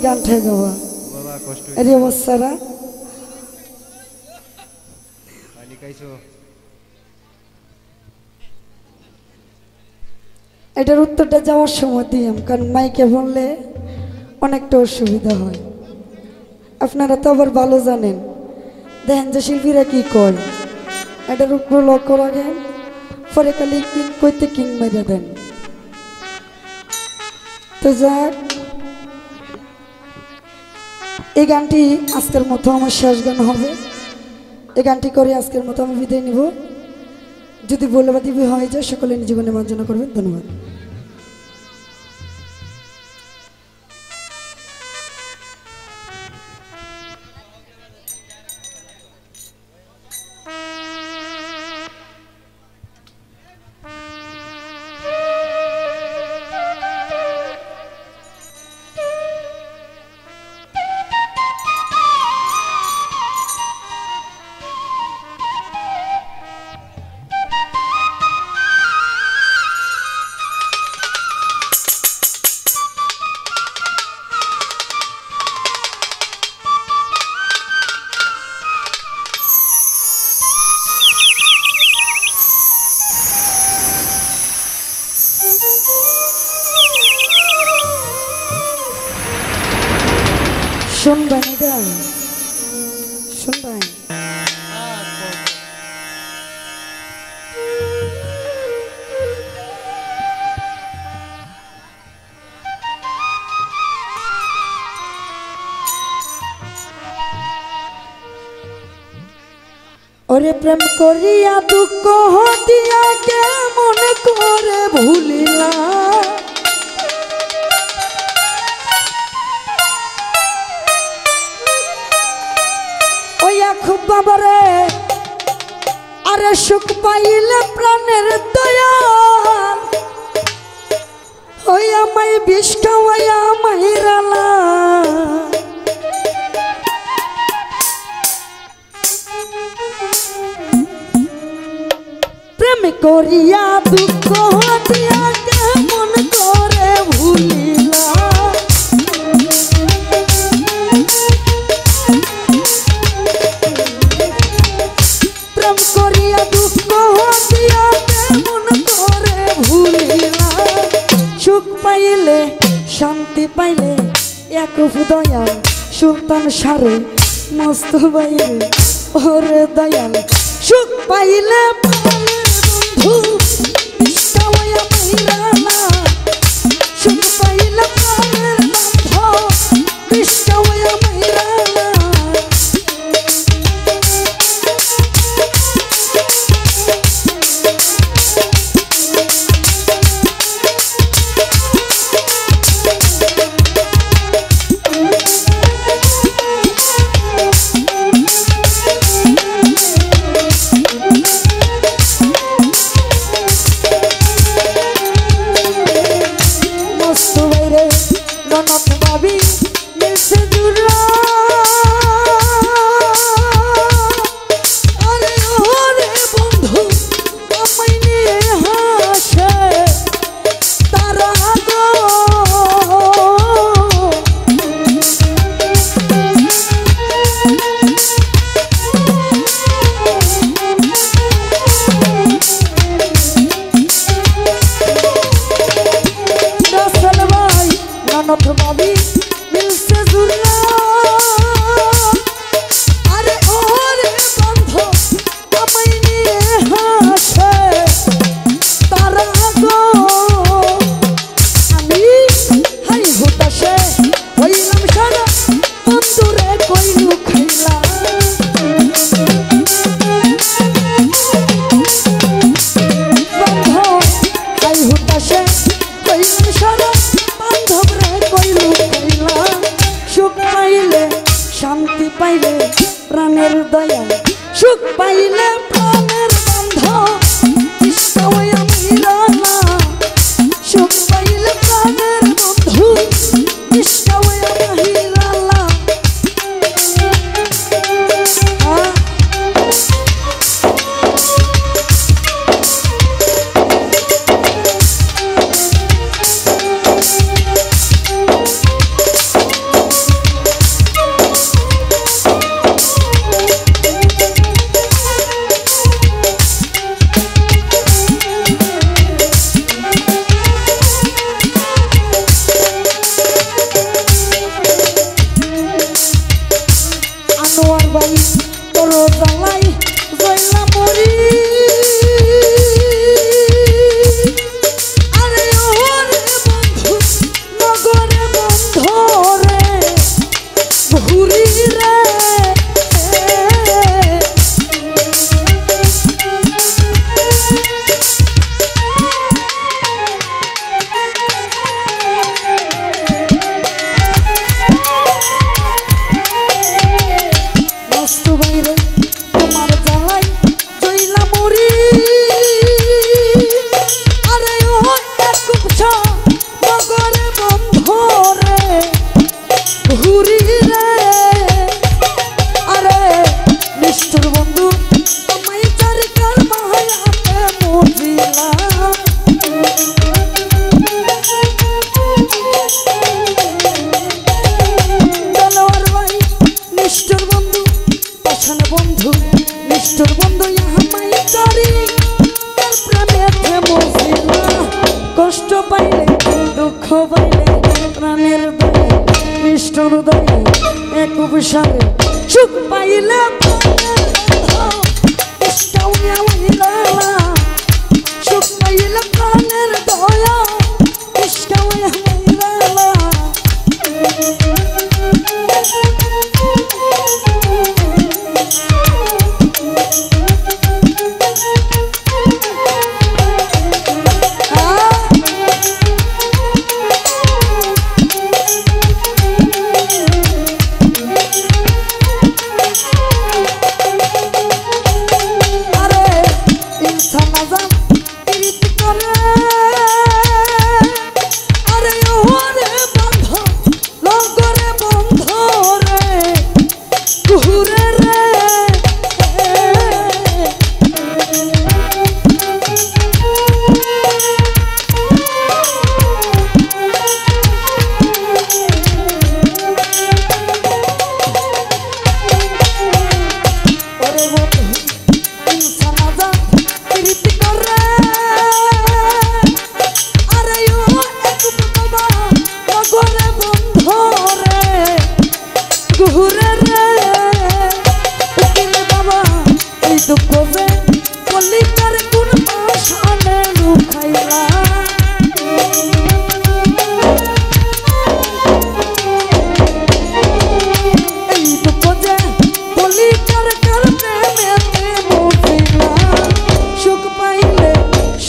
গান ঠে গাওয়া এই অবস্থারা এটার উত্তরটা যাওয়ার সময় দিলাম, কারণ মাইকে বললে অনেকটা অসুবিধা হয়। আপনারা তো আবার ভালো জানেন, দেখেন যে শিল্পীরা কি করে, এটার উপর লক্ষ্য রাখেন, পরে খালি কিং কইতে কিং মেরে দেন। তো যাক, এই গানটি আজকের মতো আমার শেষ গান হবে। এই গানটি করে আজকের মতো আমি বিদায় নিব। যদি বলবাদি হয়ে যায় সকলে নিজ জীবনে মার্জনা করবেন। ধন্যবাদ। শুনবেন এটা শুনবেন। ওরে প্রেম করিয়া দুঃখ দিয়া কেমন করে ভুলিলা, খুব বাবারে আরে সুখ পাইলে প্রাণের দয়াল হইয়া মাই বিষ খাওয়াইয়া মাইরালা। প্রেম করিয়া দুঃখ দিয়া কেমন করে ভুলিলা, শান্তি পাইলে এক দয়াল সুলতান সারে মস্ত বাইরে ওরে দয়াল সুখ পাইলে বন্ধু নিষ্কাওয়া মাইরালা, সুখ পাইলে প্রাণের বন্ধু নিষ্কাওয়া মাইরালা। শান্তি পাইলে প্রাণের দয়াল সুখ পাইলে প্রাণের বন্ধু নিষ্কাওয়া মাইরালা, সুখ পাইলে প্রাণের বন্ধু নিষ্কাওয়া মাইরালা। পাইলে প্রাণের দয়ে নিষ্ঠুর দয়ে এক উপসারে সুখ পাইলে সুখ পাইলে প্রাণের দয়া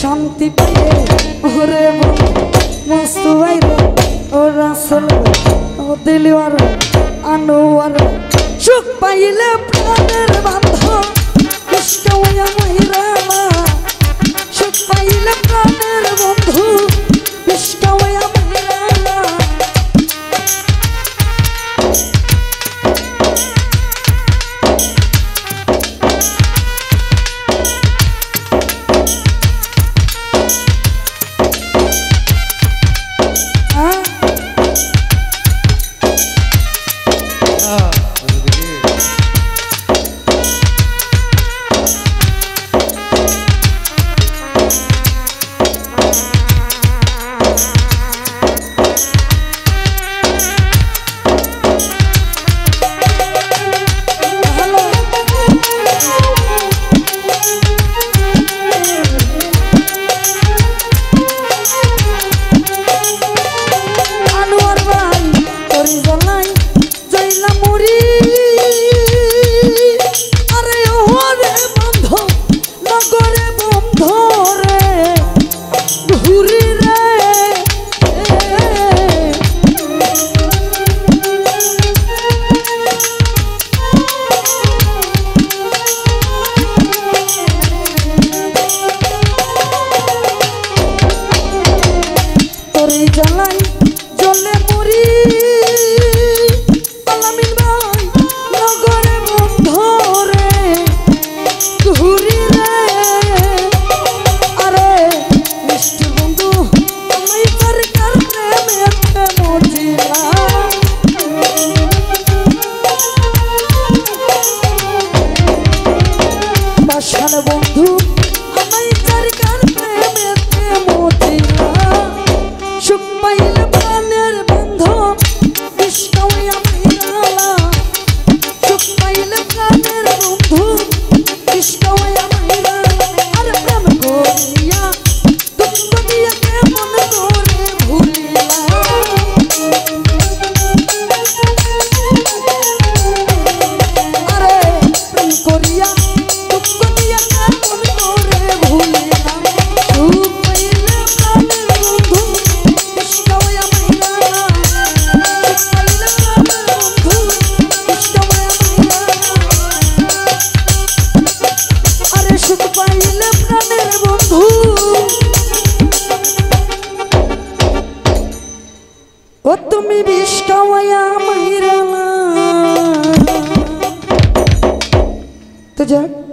শান্তি পাইলে ওরে মস্ত বাইরে ও রাসল ও দিলওয়ার আনোয়ার সুখ পাইলে প্রাণের বান্ধব ইশকাওয়া মাইরালা সুখ পাইলে প্রাণের বন্ধু ইশকাওয়া মাইরালা ও তুমি বিষ্কাওয়া মাইরালা তো যাক